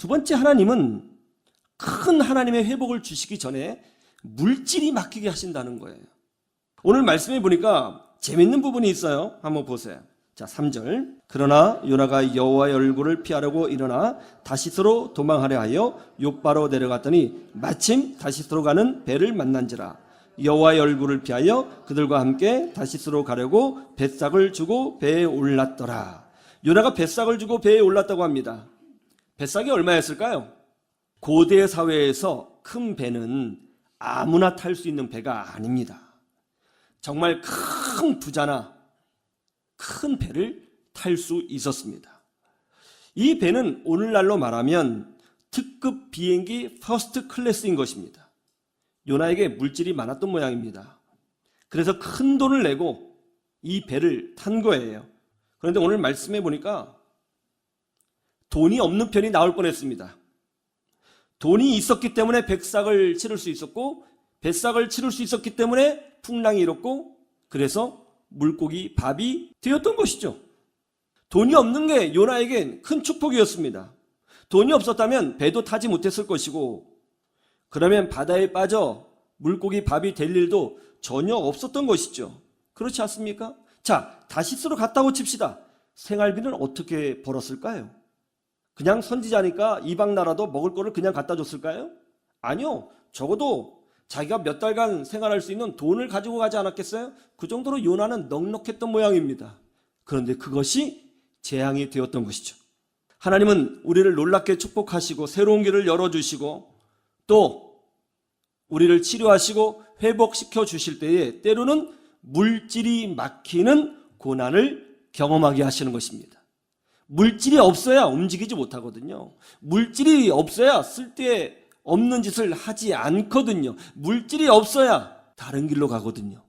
두 번째, 하나님은 큰 하나님의 회복을 주시기 전에 물질이 막히게 하신다는 거예요. 오늘 말씀해 보니까 재밌는 부분이 있어요. 한번 보세요. 자, 3절. 그러나 요나가 여호와의 얼굴을 피하려고 일어나 다시스로 도망하려 하여 욥바로 내려갔더니 마침 다시스로 가는 배를 만난지라. 여호와의 얼굴을 피하여 그들과 함께 다시스로 가려고 뱃삭을 주고 배에 올랐더라. 요나가 뱃삭을 주고 배에 올랐다고 합니다. 뱃삭이 얼마였을까요? 고대 사회에서 큰 배는 아무나 탈 수 있는 배가 아닙니다. 정말 큰 부자나 큰 배를 탈 수 있었습니다. 이 배는 오늘날로 말하면 특급 비행기 퍼스트 클래스인 것입니다. 요나에게 물질이 많았던 모양입니다. 그래서 큰 돈을 내고 이 배를 탄 거예요. 그런데 오늘 말씀해 보니까 돈이 없는 편이 나올 뻔했습니다. 돈이 있었기 때문에 뱃삭을 치를 수 있었고, 뱃삭을 치를 수 있었기 때문에 풍랑이 일었고, 그래서 물고기 밥이 되었던 것이죠. 돈이 없는 게 요나에겐 큰 축복이었습니다. 돈이 없었다면 배도 타지 못했을 것이고, 그러면 바다에 빠져 물고기 밥이 될 일도 전혀 없었던 것이죠. 그렇지 않습니까? 자, 다시스로 갔다고 칩시다. 생활비는 어떻게 벌었을까요? 그냥 선지자니까 이방 나라도 먹을 거를 그냥 갖다 줬을까요? 아니요. 적어도 자기가 몇 달간 생활할 수 있는 돈을 가지고 가지 않았겠어요? 그 정도로 요나는 넉넉했던 모양입니다. 그런데 그것이 재앙이 되었던 것이죠. 하나님은 우리를 놀랍게 축복하시고 새로운 길을 열어주시고 또 우리를 치료하시고 회복시켜 주실 때에 때로는 물질이 막히는 고난을 경험하게 하시는 것입니다. 물질이 없어야 움직이지 못하거든요. 물질이 없어야 쓸데없는 짓을 하지 않거든요. 물질이 없어야 다른 길로 가거든요.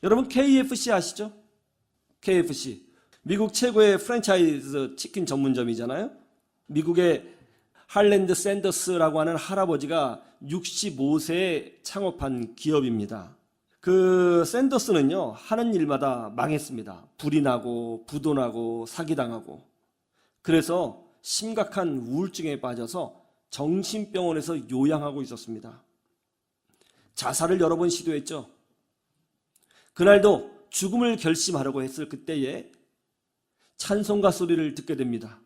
여러분 KFC 아시죠? KFC. 미국 최고의 프랜차이즈 치킨 전문점이잖아요. 미국의 할랜드 샌더스라고 하는 할아버지가 65세에 창업한 기업입니다. 그 샌더스는요, 하는 일마다 망했습니다. 불이 나고 부도나고 사기당하고. 그래서 심각한 우울증에 빠져서 정신병원에서 요양하고 있었습니다. 자살을 여러 번 시도했죠. 그날도 죽음을 결심하려고 했을 그때에 찬송가 소리를 듣게 됩니다.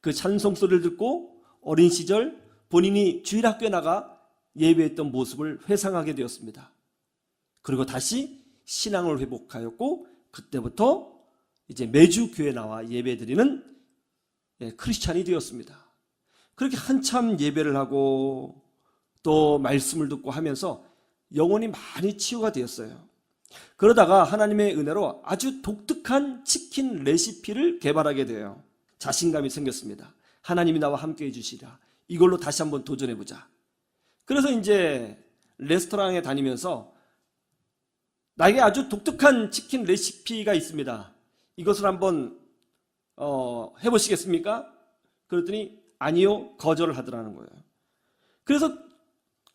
그 찬송 소리를 듣고 어린 시절 본인이 주일학교에 나가 예배했던 모습을 회상하게 되었습니다. 그리고 다시 신앙을 회복하였고 그때부터 이제 매주 교회 나와 예배드리는 크리스찬이 되었습니다. 그렇게 한참 예배를 하고 또 말씀을 듣고 하면서 영혼이 많이 치유가 되었어요. 그러다가 하나님의 은혜로 아주 독특한 치킨 레시피를 개발하게 돼요. 자신감이 생겼습니다. 하나님이 나와 함께 해주시리라. 이걸로 다시 한번 도전해보자. 그래서 이제 레스토랑에 다니면서 나에게 아주 독특한 치킨 레시피가 있습니다. 이것을 한번 해보시겠습니까? 그랬더니 아니요, 거절을 하더라는 거예요. 그래서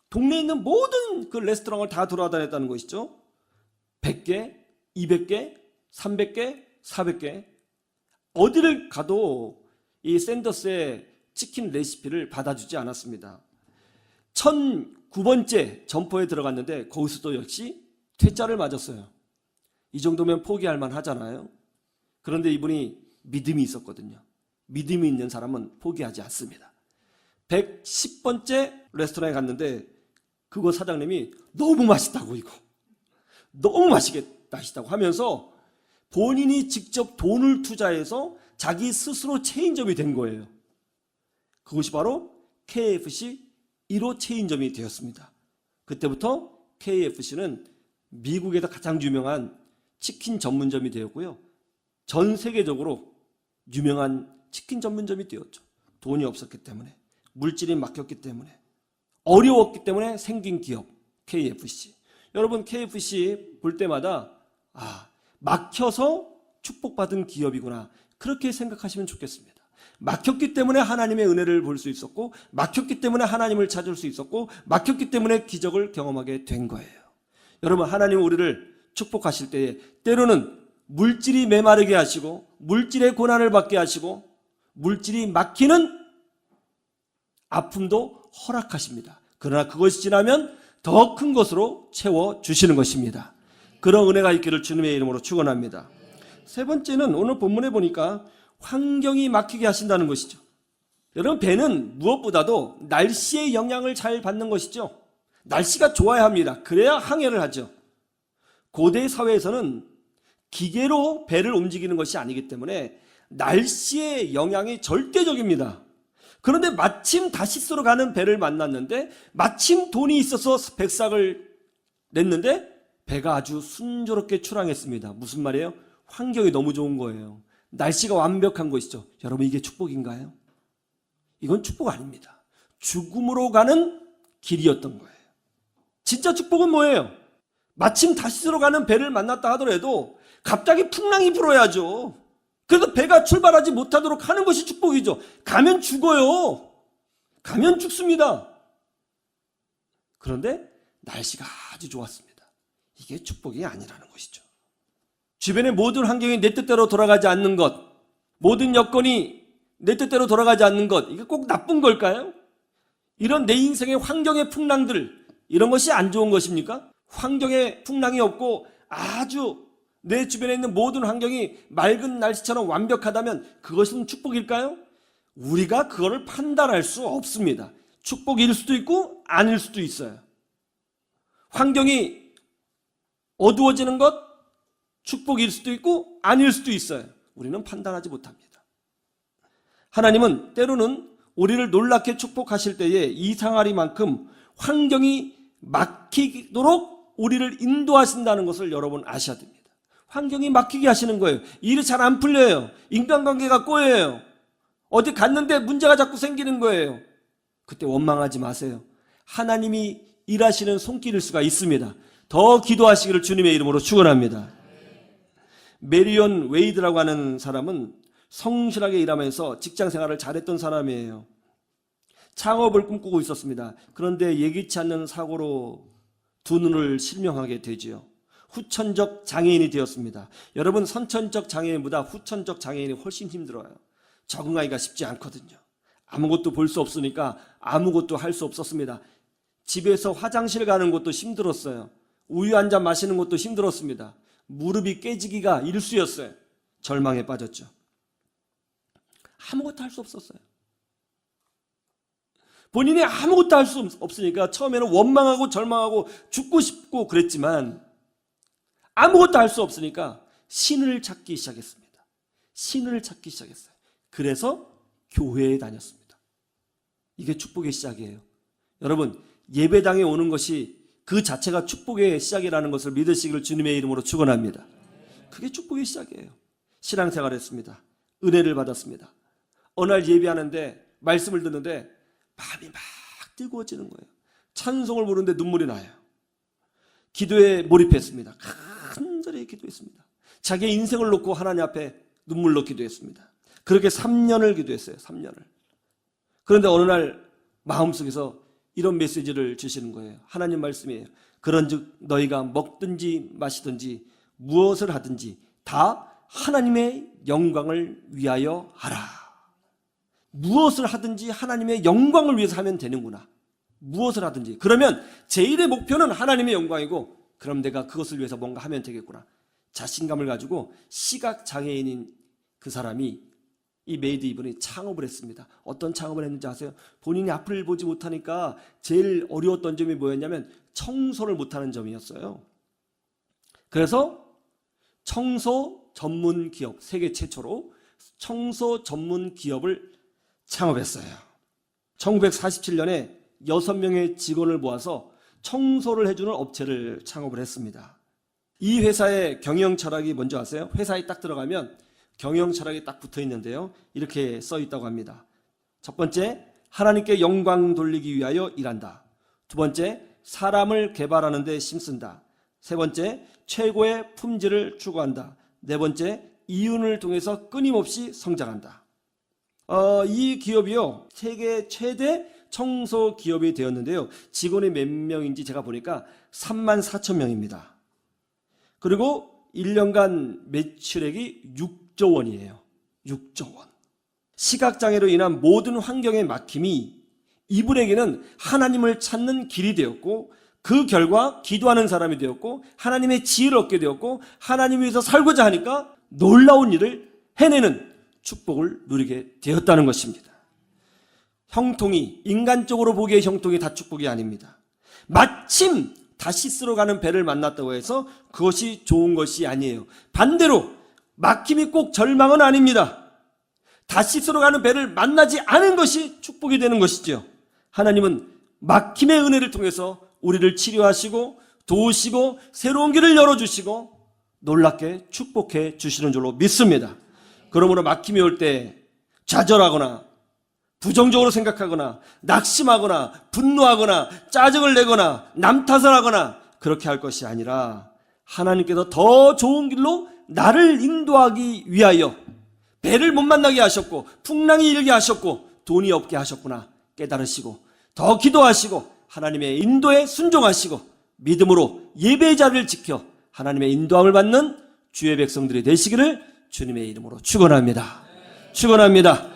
동네에 있는 모든 그 레스토랑을 다 돌아다녔다는 것이죠. 100개, 200개, 300개, 400개. 어디를 가도 이 샌더스의 치킨 레시피를 받아주지 않았습니다. 1009번째 점포에 들어갔는데 거기서도 역시 퇴짜를 맞았어요. 이 정도면 포기할 만하잖아요. 그런데 이분이 믿음이 있었거든요. 믿음이 있는 사람은 포기하지 않습니다. 110번째 레스토랑에 갔는데 그거 사장님이 너무 맛있다고 이거. 너무 맛있다고 하면서 본인이 직접 돈을 투자해서 자기 스스로 체인점이 된 거예요. 그것이 바로 KFC 1호 체인점이 되었습니다. 그때부터 KFC는 미국에서 가장 유명한 치킨 전문점이 되었고요. 전 세계적으로 유명한 치킨 전문점이 되었죠. 돈이 없었기 때문에, 물질이 막혔기 때문에, 어려웠기 때문에 생긴 기업 KFC. 여러분 KFC 볼 때마다 막혀서 축복받은 기업이구나, 그렇게 생각하시면 좋겠습니다. 막혔기 때문에 하나님의 은혜를 볼 수 있었고, 막혔기 때문에 하나님을 찾을 수 있었고, 막혔기 때문에 기적을 경험하게 된 거예요. 여러분, 하나님은 우리를 축복하실 때에 때로는 물질이 메마르게 하시고 물질의 고난을 받게 하시고 물질이 막히는 아픔도 허락하십니다. 그러나 그것이 지나면 더 큰 것으로 채워주시는 것입니다. 그런 은혜가 있기를 주님의 이름으로 축원합니다. 세 번째는 오늘 본문에 보니까 환경이 막히게 하신다는 것이죠. 여러분, 배는 무엇보다도 날씨의 영향을 잘 받는 것이죠. 날씨가 좋아야 합니다. 그래야 항해를 하죠. 고대 사회에서는 기계로 배를 움직이는 것이 아니기 때문에 날씨의 영향이 절대적입니다. 그런데 마침 다시스로 가는 배를 만났는데 마침 돈이 있어서 백삭을 냈는데 배가 아주 순조롭게 출항했습니다. 무슨 말이에요? 환경이 너무 좋은 거예요. 날씨가 완벽한 것이죠. 여러분, 이게 축복인가요? 이건 축복 아닙니다. 죽음으로 가는 길이었던 거예요. 진짜 축복은 뭐예요? 마침 다시스로 가는 배를 만났다 하더라도 갑자기 풍랑이 불어야죠. 그래도 배가 출발하지 못하도록 하는 것이 축복이죠. 가면 죽어요. 가면 죽습니다. 그런데 날씨가 아주 좋았습니다. 이게 축복이 아니라는 것이죠. 주변의 모든 환경이 내 뜻대로 돌아가지 않는 것, 모든 여건이 내 뜻대로 돌아가지 않는 것, 이게 꼭 나쁜 걸까요? 이런 내 인생의 환경의 풍랑들, 이런 것이 안 좋은 것입니까? 환경에 풍랑이 없고 아주 내 주변에 있는 모든 환경이 맑은 날씨처럼 완벽하다면 그것은 축복일까요? 우리가 그거를 판단할 수 없습니다. 축복일 수도 있고 아닐 수도 있어요. 환경이 어두워지는 것 축복일 수도 있고 아닐 수도 있어요. 우리는 판단하지 못합니다. 하나님은 때로는 우리를 놀랍게 축복하실 때에 이상하리만큼 환경이 막히도록 우리를 인도하신다는 것을 여러분 아셔야 됩니다. 환경이 막히게 하시는 거예요. 일이 잘 안 풀려요. 인간관계가 꼬여요. 어디 갔는데 문제가 자꾸 생기는 거예요. 그때 원망하지 마세요. 하나님이 일하시는 손길일 수가 있습니다. 더 기도하시기를 주님의 이름으로 축원합니다. 메리온 웨이드라고 하는 사람은 성실하게 일하면서 직장생활을 잘했던 사람이에요. 창업을 꿈꾸고 있었습니다. 그런데 예기치 않는 사고로 두 눈을 실명하게 되지요. 후천적 장애인이 되었습니다. 여러분, 선천적 장애인보다 후천적 장애인이 훨씬 힘들어요. 적응하기가 쉽지 않거든요. 아무것도 볼 수 없으니까 아무것도 할 수 없었습니다. 집에서 화장실 가는 것도 힘들었어요. 우유 한 잔 마시는 것도 힘들었습니다. 무릎이 깨지기가 일쑤였어요. 절망에 빠졌죠. 아무것도 할 수 없었어요. 본인이 아무것도 할 수 없으니까 처음에는 원망하고 절망하고 죽고 싶고 그랬지만 아무것도 할 수 없으니까 신을 찾기 시작했습니다. 신을 찾기 시작했어요. 그래서 교회에 다녔습니다. 이게 축복의 시작이에요. 여러분, 예배당에 오는 것이 그 자체가 축복의 시작이라는 것을 믿으시기를 주님의 이름으로 축원합니다. 그게 축복의 시작이에요. 신앙생활을 했습니다. 은혜를 받았습니다. 어느 날 예배하는데 말씀을 듣는데 마음이 막 뜨거워지는 거예요. 찬송을 부르는데 눈물이 나요. 기도에 몰입했습니다. 간절히 기도했습니다. 자기의 인생을 놓고 하나님 앞에 눈물로 기도했습니다. 그렇게 3년을 기도했어요. 3년을. 그런데 어느 날 마음속에서 이런 메시지를 주시는 거예요. 하나님 말씀이에요. 그런즉 너희가 먹든지 마시든지 무엇을 하든지 다 하나님의 영광을 위하여 하라. 무엇을 하든지 하나님의 영광을 위해서 하면 되는구나. 무엇을 하든지. 그러면 제일의 목표는 하나님의 영광이고 그럼 내가 그것을 위해서 뭔가 하면 되겠구나. 자신감을 가지고 시각장애인인 그 사람이 이 메이드 이분이 창업을 했습니다. 어떤 창업을 했는지 아세요? 본인이 앞을 보지 못하니까 제일 어려웠던 점이 뭐였냐면 청소를 못하는 점이었어요. 그래서 청소 전문 기업, 세계 최초로 청소 전문 기업을 창업했어요. 1947년에 6명의 직원을 모아서 청소를 해주는 업체를 창업을 했습니다. 이 회사의 경영 철학이 뭔지 아세요? 회사에 딱 들어가면 경영 철학이 딱 붙어 있는데요. 이렇게 써 있다고 합니다. 첫 번째, 하나님께 영광 돌리기 위하여 일한다. 두 번째, 사람을 개발하는 데 힘쓴다. 세 번째, 최고의 품질을 추구한다. 네 번째, 이윤을 통해서 끊임없이 성장한다. 이 기업이요, 세계 최대 청소 기업이 되었는데요. 직원이 몇 명인지 제가 보니까 34,000명입니다. 그리고 1년간 매출액이 6조 원이에요. 6조 원. 시각장애로 인한 모든 환경의 막힘이 이분에게는 하나님을 찾는 길이 되었고 그 결과 기도하는 사람이 되었고 하나님의 지혜를 얻게 되었고 하나님 위해서 살고자 하니까 놀라운 일을 해내는 축복을 누리게 되었다는 것입니다. 형통이, 인간적으로 보기에 형통이 다 축복이 아닙니다. 마침 다시스로 가는 배를 만났다고 해서 그것이 좋은 것이 아니에요. 반대로 막힘이 꼭 절망은 아닙니다. 다시스로 가는 배를 만나지 않은 것이 축복이 되는 것이죠. 하나님은 막힘의 은혜를 통해서 우리를 치료하시고 도우시고 새로운 길을 열어주시고 놀랍게 축복해 주시는 줄로 믿습니다. 그러므로 막힘이 올 때 좌절하거나 부정적으로 생각하거나 낙심하거나 분노하거나 짜증을 내거나 남 탓을 하거나 그렇게 할 것이 아니라 하나님께서 더 좋은 길로 나를 인도하기 위하여 배를 못 만나게 하셨고 풍랑이 일게 하셨고 돈이 없게 하셨구나 깨달으시고 더 기도하시고 하나님의 인도에 순종하시고 믿음으로 예배의 자리를 지켜 하나님의 인도함을 받는 주의 백성들이 되시기를 주님의 이름으로 축원합니다. 축원합니다.